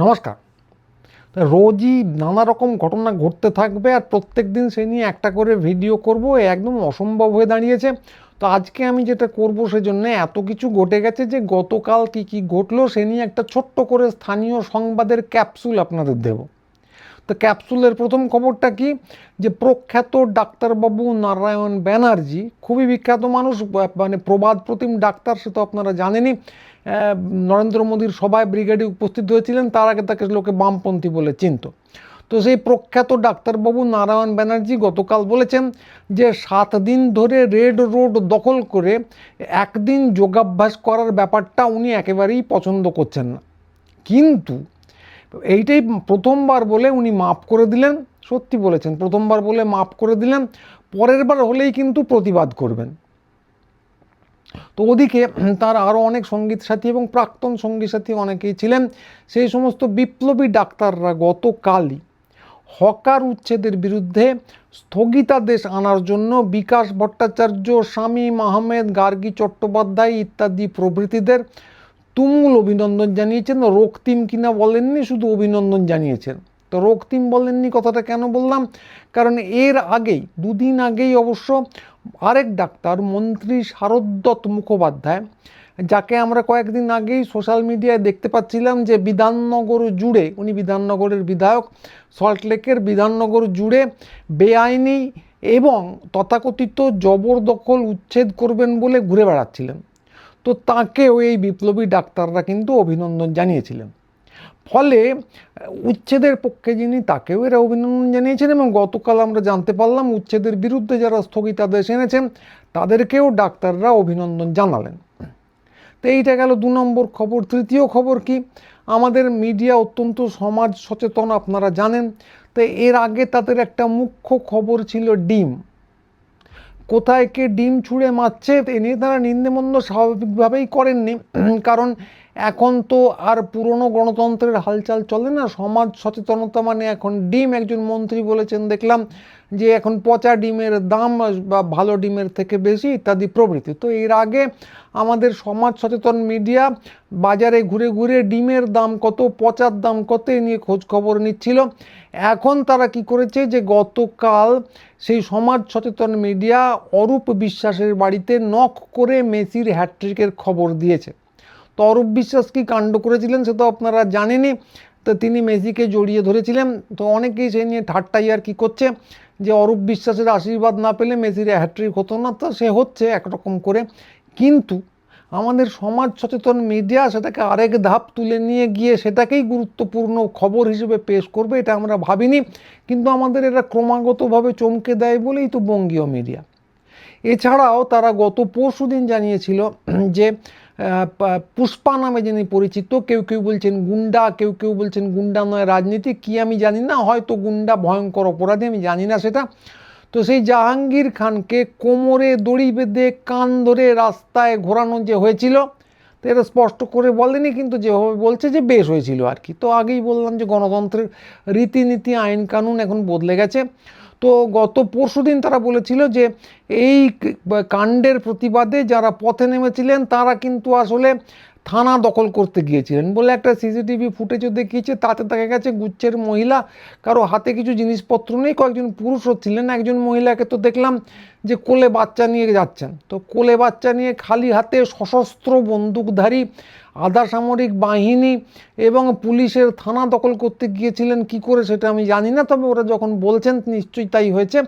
নমস্কার। রোজই নানা রকম ঘটনা ঘটতে থাকবে আর প্রত্যেক দিন সে নিয়ে একটা করে ভিডিও করব, একদম অসম্ভব হয়ে দাঁড়িয়েছে। তো আজকে আমি যেটা করব সেজন্য এত কিছু ঘটে গেছে যে গতকাল কি কি ঘটলো সে নিয়ে একটা ছোট্ট করে স্থানীয় সংবাদের ক্যাপসুল আপনাদের দেব। তো ক্যাপসুলের প্রথম খবরটা কি, যে প্রখ্যাত ডাক্তারবাবু নারায়ণ ব্যানার্জি, খুবই বিখ্যাত মানুষ, মানে প্রবাদ প্রতিম ডাক্তার, সে তো আপনারা জানেনই। নরেন্দ্র মোদীর সভায় ব্রিগেডে উপস্থিত হয়েছিলেন, তার আগে তাকে লোকে বামপন্থী বলে চিনত। তো সেই প্রখ্যাত ডাক্তারবাবু নারায়ণ ব্যানার্জি গতকাল বলেছেন যে 7 দিন ধরে রেড রোড দখল করে একদিন যোগাভ্যাস করার ব্যাপারটা উনি একেবারেই পছন্দ করছেন না। কিন্তু এইটাই প্রথমবার বলে উনি মাফ করে দিলেন। সত্যি বলেছেন, প্রথমবার বলে মাফ করে দিলেন, পরের বার হলেই কিন্তু প্রতিবাদ করবেন। তো ওদিকে তার আরও অনেক সঙ্গীত সাথী এবং প্রাক্তন সঙ্গী সাথী অনেকেই ছিলেন। সেই সমস্ত বিপ্লবী ডাক্তাররা গতকালই হকার উচ্ছেদের বিরুদ্ধে স্থগিতাদেশ আনার জন্য বিকাশ ভট্টাচার্য, শামীম আহমেদ, গার্গী চট্টোপাধ্যায় ইত্যাদি প্রভৃতিদের তুমুল অভিনন্দন জানিয়েছেন। রক্তিম কিনা বলেননি, শুধু অভিনন্দন জানিয়েছেন। তো রক্তিম বলেননি কথাটা কেন বললাম, কারণ এর আগেই, দুদিন আগেই অবশ্য আরেক ডাক্তার, মন্ত্রী শারদ্বত মুখোপাধ্যায়, যাকে আমরা কয়েকদিন আগেই সোশ্যাল মিডিয়ায় দেখতে পাচ্ছিলাম যে বিধাননগর জুড়ে, উনি বিধাননগরের বিধায়ক, সল্টলেকের বিধাননগর জুড়ে বেআইনি এবং তথাকথিত জবরদখল উচ্ছেদ করবেন বলে ঘুরে বেড়াচ্ছিলেন। তো তাকেও এই বিপ্লবী ডাক্তাররা কিন্তু অভিনন্দন জানিয়েছিলেন। ফলে উচ্ছেদের পক্ষে যিনি, তাকেও এরা অভিনন্দন জানিয়েছেন। এবং গতকাল আমরা জানতে পারলাম উচ্ছেদের বিরুদ্ধে যারা স্থগিতাদেশ এনেছেন তাদেরকেও ডাক্তাররা অভিনন্দন জানালেন। তো এইটা গেল 2 নম্বর খবর। তৃতীয় খবর কি, আমাদের মিডিয়া অত্যন্ত সমাজ সচেতন, আপনারা জানেন। তো এর আগে তাদের একটা মুখ্য খবর ছিল ডিম, কোথায় কে ডিম ছুঁড়ে মারছে, এ নিয়ে তারা নিন্দেমন্দ স্বাভাবিকভাবেই করেননি, কারণ এখন তো আর পুরনো গণতন্ত্রের হালচাল চলে না। সমাজ সচেতনতা মানে এখন ডিম। একজন মন্ত্রী বলেছেন দেখলাম যে এখন পচা ডিমের দাম বা ভালো ডিমের থেকে বেশি ইত্যাদি প্রভৃতি। তো এর আগে আমাদের সমাজ সচেতন মিডিয়া বাজারে ঘুরে ঘুরে ডিমের দাম কত, পচার দাম কত, এ নিয়ে খোঁজ খবর নিচ্ছিল। এখন তারা কি করেছে যে গতকাল সেই সমাজ সচেতন মিডিয়া অরূপ বিশ্বাসের বাড়িতে নক করে মেসির হ্যাটট্রিকের খবর দিয়েছে। তো অরূপ বিশ্বাস কি কাণ্ড করেছিলেন সে তো আপনারা জানেনই। তো তিনি মেসিকে জড়িয়ে ধরেছিলেন। তো অনেকেই সেই নিয়ে ঠাট্টা কি করছে যে অরূপ বিশ্বাসের আশীর্বাদ না পেলে মেসির হ্যাটট্রিক হতো না। তো সে হচ্ছে একরকম করে, কিন্তু আমাদের সমাজ সচেতন মিডিয়া সেটাকে আরেক ধাপ তুলে নিয়ে গিয়ে সেটাকেই গুরুত্বপূর্ণ খবর হিসেবে পেশ করবে, এটা আমরা ভাবিনি। কিন্তু আমাদের এরা ক্রমাগতভাবে চমকে দেয় বলেই তো বঙ্গীয় মিডিয়া। এছাড়াও তারা গত পরশুদিন জানিয়েছিল যে পুষ্পা নামে যিনি পরিচিত, কেউ কেউ বলছেন গুন্ডা, কেউ কেউ বলছেন গুন্ডা নয় রাজনীতি, কি আমি জানি না, হয়তো গুন্ডা, ভয়ঙ্কর অপরাধী, আমি জানি না সেটা। তো সেই জাহাঙ্গীর খানকে কোমরে দড়ি বেঁধে কান ধরে রাস্তায় ঘোরানো যে হয়েছিল, তো এটা স্পষ্ট করে বলেনি, কিন্তু যেভাবে বলছে যে বেশ হয়েছিল আর কি। তো আগেই বললাম যে গণতন্ত্রের রীতিনীতি, আইন কানুন এখন বদলে গেছে। তো গত পরশুদিন তারা বলেছিল যে এই কাণ্ডের প্রতিবাদে যারা পথে নেমেছিলেন তারা কিন্তু আসলে থানা দখল করতে গিয়েছিলেন বলে একটা সিসিটিভি ফুটেজও দেখিয়েছে। তাতে দেখা গেছে গুচ্ছের মহিলা, কারো হাতে কিছু জিনিসপত্র নেই, কয়েকজন পুরুষও ছিলেন। একজন মহিলাকে তো দেখলাম যে কোলে বাচ্চা নিয়ে যাচ্ছেন। তো কোলে বাচ্চা নিয়ে খালি হাতে সশস্ত্র বন্দুকধারী আধা সামরিক বাহিনী এবং পুলিশের থানা দখল করতে গিয়েছিলেন কি করে সেটা আমি জানি না। তবে ওরা যখন বলছেন নিশ্চয়ই তাই হয়েছে,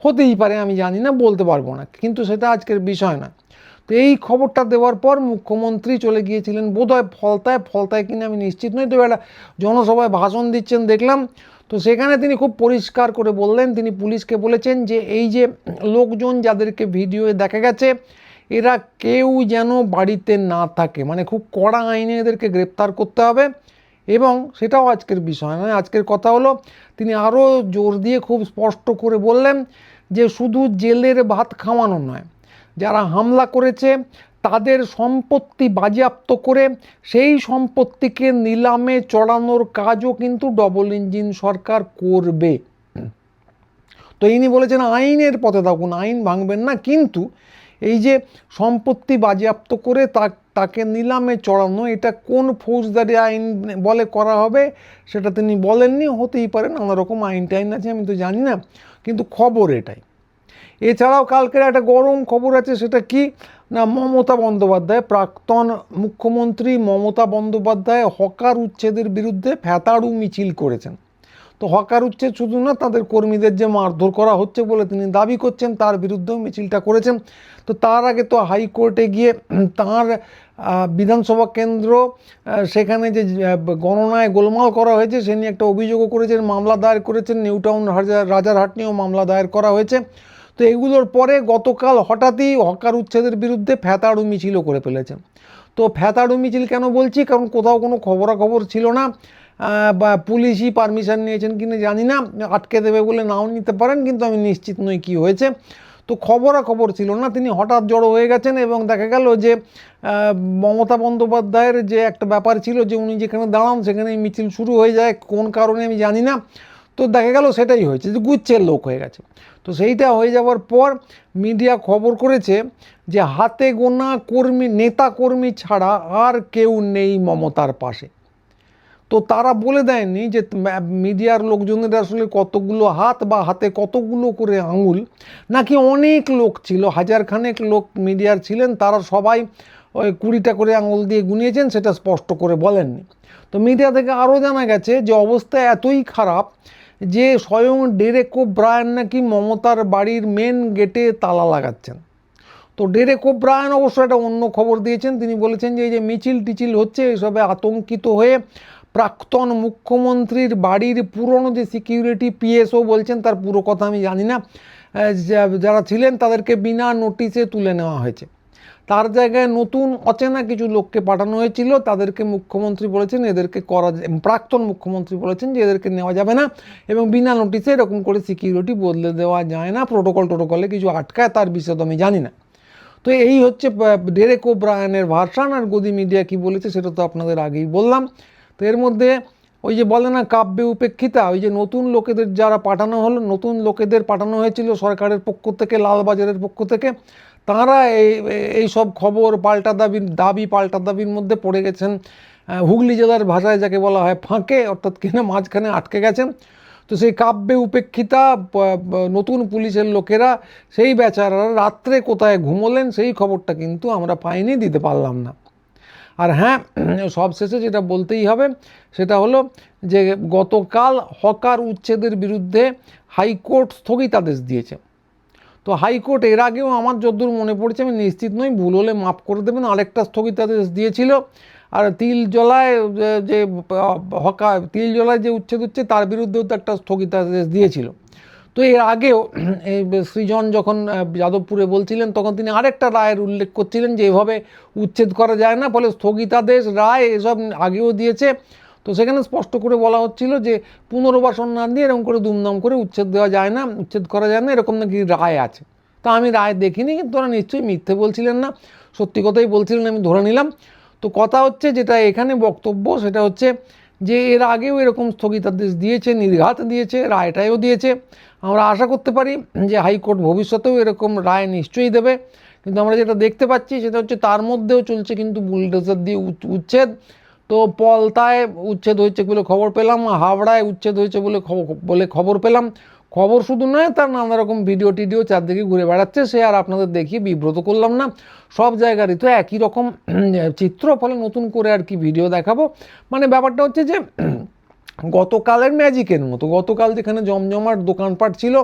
হতেই পারে, আমি জানি না, বলতে পারবো না, কিন্তু সেটা আজকের বিষয় না। তো এই খবরটা দেওয়ার পর মুখ্যমন্ত্রী চলে গিয়েছিলেন বোধহয় ফলতায় কিনা আমি নিশ্চিত নই, তো একটা জনসভায় ভাষণ দিচ্ছেন দেখলাম। তো সেখানে তিনি খুব পরিষ্কার করে বললেন, তিনি পুলিশকে বলেছেন যে এই যে লোকজন যাদেরকে ভিডিওয়ে দেখা গেছে এরা কেউ যেন বাড়িতে না থাকে, মানে খুব কড়া আইনে এদেরকে গ্রেপ্তার করতে হবে। এবং সেটাও আজকের বিষয় নয়, আজকের কথা হলো তিনি আরও জোর দিয়ে খুব স্পষ্ট করে বললেন যে শুধু জেলের ভাত খাওয়ানো নয়, যারা হামলা করেছে তাদের সম্পত্তি বাজেয়াপ্ত করে সেই সম্পত্তিকে নিলামে চড়ানোর কাজও কিন্তু ডবল ইঞ্জিন সরকার করবে। তো ইনি বলেছেন আইনের পথে থাকুন, আইন ভাঙবেন না, কিন্তু এই যে সম্পত্তি বাজেয়াপ্ত করে তাকে নিলামে চড়ানো, এটা কোন ফৌজদারি আইন বলে করা হবে সেটা তিনি বলেননি। হতেই পারে, নানা রকম আইন টাইন আছে, আমি তো জানি না, কিন্তু খবর এটাই। এছাড়াও কালকের একটা গরম খবর আছে, সেটা কি না, মমতা বন্দ্যোপাধ্যায়, প্রাক্তন মুখ্যমন্ত্রী মমতা বন্দ্যোপাধ্যায় হকার উচ্ছেদের বিরুদ্ধে ফ্যাতাড়ু মিছিল করেছেন। তো হকার উচ্ছেদ শুধু না, তাদের কর্মীদের যে মারধর করা হচ্ছে বলে তিনি দাবি করছেন, তার বিরুদ্ধেও মিছিলটা করেছেন। তো তার আগে তো হাইকোর্টে গিয়ে তাঁর বিধানসভা কেন্দ্র, সেখানে যে গণনায় গোলমাল করা হয়েছে সে নিয়ে একটা অভিযোগও করেছেন, মামলা দায়ের করেছেন। নিউ টাউন রাজারহাট নিয়েও মামলা দায়ের করা হয়েছে। তো এগুলোর পরে গতকাল হঠাৎই হকার উচ্ছেদের বিরুদ্ধে ফ্যাতাড়ু মিছিলও করে ফেলেছেন। তো ফ্যাতাড়ু মিছিল কেন বলছি, কারণ কোথাও কোনো খবরাখবর ছিল না, বা পুলিশই পারমিশন নিয়েছেন কিনা জানি না, আটকে দেবে বলে নাও নিতে পারেন, কিন্তু আমি নিশ্চিত নই কী হয়েছে। তো খবরাখবর ছিল না, তিনি হঠাৎ জড়ো হয়ে গেছেন এবং দেখা গেল যে মমতা বন্দ্যোপাধ্যায়ের যে একটা ব্যাপার ছিল যে উনি যেখানে দাঁড়ান সেখানে মিছিল শুরু হয়ে যায়, কোন কারণে আমি জানি না। তো দেখা গেল সেটাই হয়েছে, যে গুচ্ছের লোক হয়ে গেছে। তো সেইটা হয়ে যাওয়ার পর মিডিয়া খবর করেছে যে হাতে গোনা কর্মী, নেতা কর্মী ছাড়া আর কেউ নেই মমতার পাশে। তো তারা বলে দেয়নি যে মিডিয়ার লোকজনের আসলে কতগুলো হাত বা হাতে কতগুলো করে আঙুল, নাকি অনেক লোক ছিল, হাজারখানেক লোক মিডিয়ার ছিলেন, তারা সবাই ওই 20টা করে আঙুল দিয়ে গুনিয়েছেন, সেটা স্পষ্ট করে বলেননি। তো মিডিয়া থেকে আরও জানা গেছে যে অবস্থা এতই খারাপ যে স্বয়ং ডেরেক ওব্রায়ান নাকি মমতার বাড়ির মেন গেটে তালা লাগাচ্ছেন। তো ডেরেক ওব্রায়ান অবশ্য একটা অন্য খবর দিয়েছেন, তিনি বলেছেন যে এই যে মিছিল টিছিল হচ্ছে এসবে আতঙ্কিত হয়ে প্রাক্তন মুখ্যমন্ত্রীর বাড়ির পুরনো যে সিকিউরিটি, পিএসও বলছেন, তার পুরো কথা আমি জানি না, যারা ছিলেন তাদেরকে বিনা নোটিশে তুলে নেওয়া হয়েছে। তার জায়গায় নতুন অচেনা কিছু লোককে পাঠানো হয়েছিল, তাদেরকে মুখ্যমন্ত্রী বলেছেন এদেরকে প্রাক্তন মুখ্যমন্ত্রী বলেছেন যে এদেরকে নেওয়া যাবে না, এবং বিনা নোটিশে এরকম করে সিকিউরিটি বদলে দেওয়া যায় না, টোটোকলে কিছু আটকায়, তার বিশদ আমি জানি না। তো এই হচ্ছে ডেরেক ওব্রায়ানের ভার্সান। আর গদি মিডিয়া কি বলেছে সেটা তো আপনাদের আগেই বললাম। তো এর মধ্যে ওই যে বলে না কাব্যে উপেক্ষিতা, ওই যে নতুন লোকেদের যারা পাঠানো হলো, নতুন লোকেদের পাঠানো হয়েছিল সরকারের পক্ষ থেকে, লালবাজারের পক্ষ থেকে, তাঁরা এই সব খবর দাবি পাল্টা দাবির মধ্যে পড়ে গেছেন, হুগলি জেলার ভাষায় যাকে বলা হয় ফাঁকে, অর্থাৎ কিনা মাঝখানে আটকে গেছেন। তো সেই কাব্যে উপেক্ষিতা নতুন পুলিশের লোকেরা, সেই বেচারারা রাত্রে কোথায় ঘুমোলেন সেই খবরটা কিন্তু আমরা পাইনি, দিতে পারলাম না। আর হ্যাঁ, সবশেষে যেটা বলতেই হবে সেটা হলো যে গতকাল হকার উচ্ছেদের বিরুদ্ধে হাইকোর্ট স্থগিতাদেশ দিয়েছে। তো হাইকোর্ট এর আগেও আমার যতদূর মনে পড়ছে, আমি নিশ্চিত নই, ভুল হলে মাফ করে দেবেন, আরেকটা স্থগিতাদেশ দিয়েছিল। আর তিলজলায় যে তিলজলায় যে উচ্ছেদ হচ্ছে তার বিরুদ্ধেও তো একটা স্থগিতাদেশ দিয়েছিল। তো এর আগেও এই সৃজন যখন যাদবপুরে বলছিলেন তখন তিনি আরেকটা রায়ের উল্লেখ করছিলেন যে এভাবে উচ্ছেদ করা যায় না, ফলে স্থগিতাদেশ রায় এসব আগেও দিয়েছে। তো সেখানে স্পষ্ট করে বলা হচ্ছিল যে পুনর্বাসন না দিয়ে এরকম করে দুমদাম করে উচ্ছেদ দেওয়া যায় না, উচ্ছেদ করা যায় না, এরকম নাকি রায় আছে। তা আমি রায় দেখিনি, কিন্তু ওরা নিশ্চয়ই মিথ্যে বলছিলেন না, সত্যি কথাই বলছিলেন, আমি ধরে নিলাম। তো কথা হচ্ছে যেটা এখানে বক্তব্য সেটা হচ্ছে যে এর আগেও এরকম স্থগিতাদেশ দিয়েছে, নির্ঘাত দিয়েছে, রায়টাও দিয়েছে। আমরা আশা করতে পারি যে হাইকোর্ট ভবিষ্যতেও এরকম রায় নিশ্চয়ই দেবে। কিন্তু আমরা যেটা দেখতে পাচ্ছি সেটা হচ্ছে তার মধ্যেও চলছে কিন্তু বুলডোজার দিয়ে উচ্ছেদ। তো পলতায় উচ্ছেদ হয়েছে বলে খবর পেলাম, হাওড়ায় উচ্ছেদ হয়েছে বলে খবর পেলাম। খবর শুধু নয়, তার নানা রকম ভিডিও টিডিও চারদিকে ঘুরে বেড়াচ্ছে, সে আর আপনাদের দেখিয়ে বিব্রত করলাম না। সব জায়গারই তো একই রকম চিত্র, ফলে নতুন করে আর কি ভিডিও দেখাবো। মানে ব্যাপারটা হচ্ছে যে গতকালের ম্যাজিকের মতো, গতকাল যেখানে জমজমাট দোকানপাট ছিল,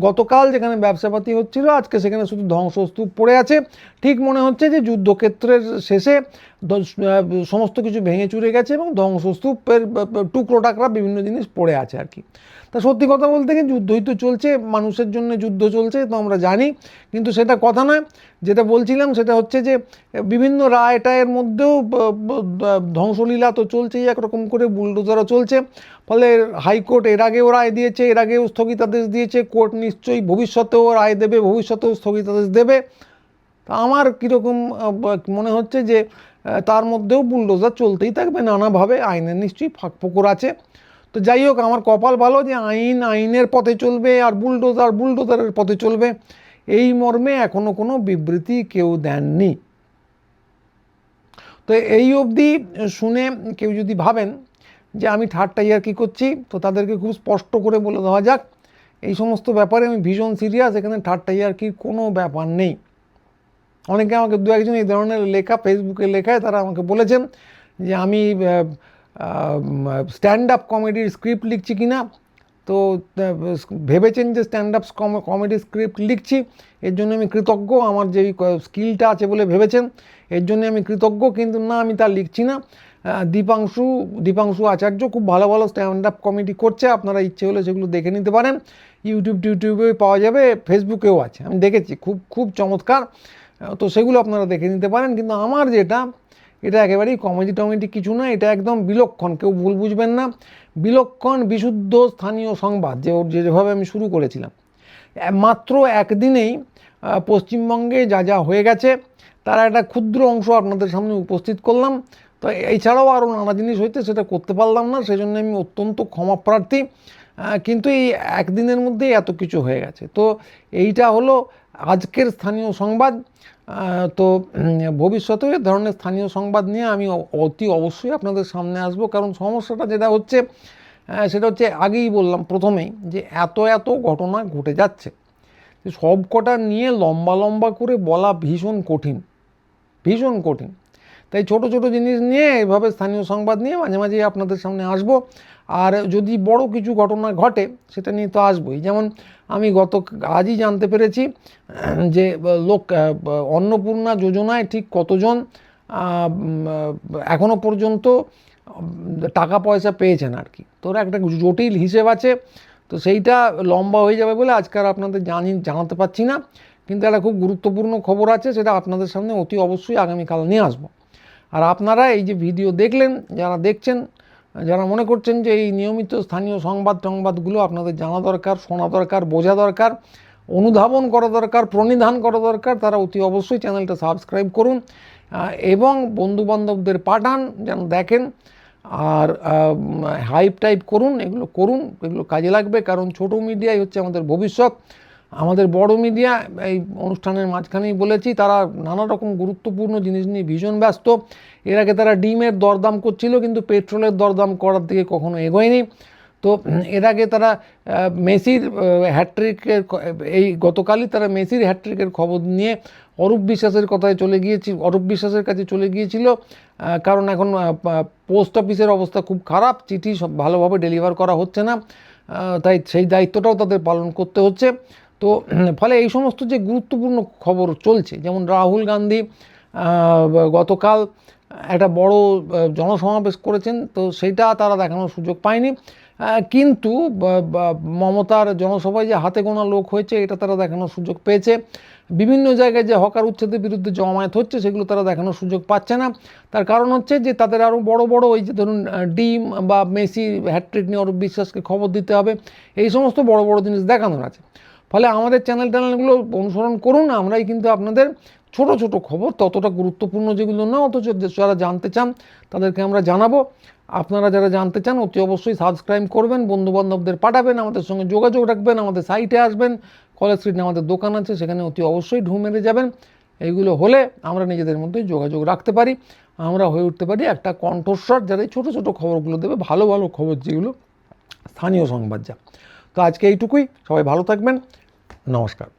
গতকাল যেখানে ব্যবসাপাতি হচ্ছিল, আজকে সেখানে শুধু ধ্বংসস্তূপ পড়ে আছে। ঠিক মনে হচ্ছে যে যুদ্ধক্ষেত্রের শেষে সমস্ত কিছু ভেঙে চুরে গেছে এবং ধ্বংসস্তূপের টুকরো টাকরা বিভিন্ন জিনিস পড়ে আছে আর কি। তা সত্যি কথা বলতে গিয়ে যুদ্ধই তো চলছে, মানুষের জন্য যুদ্ধ চলছে, তো আমরা জানি, কিন্তু সেটা কথা নয়। যেটা বলছিলাম সেটা হচ্ছে যে বিভিন্ন রায় টায়ের মধ্যেও ধ্বংসলীলা তো চলছেই, একরকম করে বুলডোজারও চলছে। ফলে হাইকোর্ট এর আগেও রায় দিয়েছে, এর আগেও স্থগিতাদেশ দিয়েছে, কোর্ট নিশ্চয়ই ভবিষ্যতেও রায় দেবে, ভবিষ্যতেও স্থগিতাদেশ দেবে। তা আমার কীরকম মনে হচ্ছে যে তার মধ্যেও বুলডোজার চলতেই থাকবে নানাভাবে, আইনের নিশ্চয়ই ফাঁকফোকর আছে। তো যাই হোক, আমার কপাল ভালো যে আইনের পথে চলবে আর বুলডোজারের পথে চলবে, এই মর্মে এখনও কোনো বিবৃতি কেউ দেননি। তো এই অবধি শুনে কেউ যদি ভাবেন যে আমি ঠাট্টা ইয়ার্কি করছি, তো তাদেরকে খুব স্পষ্ট করে বলে দেওয়া যাক, এই সমস্ত ব্যাপারে আমি ভীষণ সিরিয়াস, এখানে ঠাট্টা ইয়ার্কির কোনো ব্যাপার নেই। অনেকে আমাকে দু একজন এই ধরনের লেখা ফেসবুকে লেখায় তারা আমাকে বলেছেন যে আমি স্ট্যান্ড আপ কমেডির স্ক্রিপ্ট লিখছি কিনা। তো ভেবেছেন যে স্ট্যান্ড আপ কমেডি স্ক্রিপ্ট লিখছি, এর জন্য আমি কৃতজ্ঞ, আমার যে স্কিলটা আছে বলে ভেবেছেন এর জন্য আমি কৃতজ্ঞ, কিন্তু না, আমি তা লিখছি না। দীপাংশু আচার্য খুব ভালো ভালো স্ট্যান্ড আপ কমেডি করছে, আপনারা ইচ্ছে হলে সেগুলো দেখে নিতে পারেন, ইউটিউবে পাওয়া যাবে, ফেসবুকেও আছে, আমি দেখেছি, খুব খুব চমৎকার। তো সেগুলো আপনারা দেখে নিতে পারেন। কিন্তু আমার যেটা, এটা একেবারেই কমেডি টমেডি কিছু না, এটা একদম বিলক্ষণ, কেউ ভুল বুঝবেন না, বিলক্ষণ বিশুদ্ধ স্থানীয় সংবাদ, যেভাবে আমি শুরু করেছিলাম। মাত্র একদিনেই পশ্চিমবঙ্গে যা যা হয়ে গেছে তার একটা ক্ষুদ্র অংশ আপনাদের সামনে উপস্থিত করলাম। তো এছাড়াও আরও নানা জিনিস হইতে সেটা করতে পারলাম না, সেজন্য আমি অত্যন্ত ক্ষমাপ্রার্থী। কিন্তু এই একদিনের মধ্যেই এত কিছু হয়ে গেছে। তো এইটা হলো আজকের স্থানীয় সংবাদ। তো ভবিষ্যতেও এ ধরনের স্থানীয় সংবাদ নিয়ে আমি অতি অবশ্যই আপনাদের সামনে আসব। কারণ সমস্যাটা যেটা হচ্ছে সেটা হচ্ছে, আগেই বললাম প্রথমেই, যে এত এত ঘটনা ঘটে যাচ্ছে, সব কটা নিয়ে লম্বা লম্বা করে বলা ভীষণ কঠিন, ভীষণ কঠিন। তাই ছোট ছোট জিনিস নিয়ে এভাবে স্থানীয় সংবাদ নিয়ে মাঝে মাঝে আপনাদের সামনে আসব। আর যদি বড় কিছু ঘটনা ঘটে সেটা নিয়ে তো আসবই। যেমন আমি আজই জানতে পেরেছি যে অন্নপূর্ণা যোজনায় ঠিক কতজন এখনো পর্যন্ত টাকা পয়সা পেয়েছেন আর কি। তো একটা জটিল হিসেব আছে, তো সেইটা লম্বা হয়ে যাবে বলে আজকাল আপনাদের জানাতে পারছি না। কিন্তু একটা খুব গুরুত্বপূর্ণ খবর আছে, সেটা আপনাদের সামনে অতি অবশ্যই আগামীকাল নিয়ে আসবো। আর আপনারা এই যে ভিডিও দেখলেন, যারা দেখছেন, যারা মনে করছেন যে এই নিয়মিত স্থানীয় সংবাদগুলো আপনাদের জানা দরকার, শোনা দরকার, বোঝা দরকার, অনুধাবন করা দরকার, প্রণিধান করা দরকার, তারা অতি অবশ্যই চ্যানেলটা সাবস্ক্রাইব করুন এবং বন্ধুবান্ধবদের পাঠান যেন দেখেন। আর হাইপ টাইপ করুন, এগুলো করুন, এগুলো কাজে লাগবে। কারণ ছোট মিডিয়াই হচ্ছে আমাদের ভবিষ্যৎ। আমাদের বড় মিডিয়া, এই অনুষ্ঠানের মাঝখানেই বলেছি, তারা নানা রকম গুরুত্বপূর্ণ জিনিস নিয়ে ভীষণ ব্যস্ত। এর আগে তারা ডিমের দরদাম করছিল, কিন্তু পেট্রোলের দরদাম করার দিকে কখনো এগোয়নি। তো এর আগে তারা মেসির হ্যাট্রিকের, এই গতকালই তারা মেসির হ্যাট্রিকের খবর নিয়ে অরূপ বিশ্বাসের অরূপ বিশ্বাসের কাছে চলে গিয়েছিল। কারণ এখন পোস্ট অফিসের অবস্থা খুব খারাপ, চিঠি সব ভালোভাবে ডেলিভার করা হচ্ছে না, তাই সেই দায়িত্বটাও তাদের পালন করতে হচ্ছে। তো ফলে এই সমস্ত যে গুরুত্বপূর্ণ খবর চলছে, যেমন রাহুল গান্ধী গতকাল একটা বড় জনসমাবেশ করেছেন, তো সেইটা তারা দেখানোর সুযোগ পায়নি। কিন্তু মমতার জনসভায় যে হাতে গোনা লোক হয়েছে এটা তারা দেখানোর সুযোগ পেয়েছে। বিভিন্ন জায়গায় যে হকার উচ্ছেদের বিরুদ্ধে জমায়েত হচ্ছে সেগুলো তারা দেখানোর সুযোগ পাচ্ছে না। তার কারণ হচ্ছে যে তাদের আরও বড় বড় ওই যে ধরুন ডিম বা মেসি হ্যাট্রিক নিয়ে অরূপ বিশ্বাসকে খবর দিতে হবে, এই সমস্ত বড় বড় জিনিস দেখানোর আছে। ফলে আমাদের চ্যানেলগুলো অনুসরণ করুন, আমরাই কিন্তু আপনাদের ছোট ছোট খবর, ততটা গুরুত্বপূর্ণ যেগুলো না, অথচ যারা জানতে চান তাদেরকে আমরা জানাবো। আপনারা যারা জানতে চান অতি অবশ্যই সাবস্ক্রাইব করবেন, বন্ধুবান্ধবদের পাঠাবেন, আমাদের সঙ্গে যোগাযোগ রাখবেন, আমাদের সাইটে আসবেন, কলেজ স্ট্রিটে আমাদের দোকান আছে, সেখানে অতি অবশ্যই ঢু মেরে যাবেন। এইগুলো হলে আমরা নিজেদের মধ্যে যোগাযোগ রাখতে পারি, আমরা হয়ে উঠতে পারি একটা কণ্ঠস্বর যারা এই ছোটো ছোটো খবরগুলো দেবে, ভালো ভালো খবর যেগুলো স্থানীয় সংবাদ যা। তো আজকে এইটুকুই, সবাই ভালো থাকবেন, নমস্কার।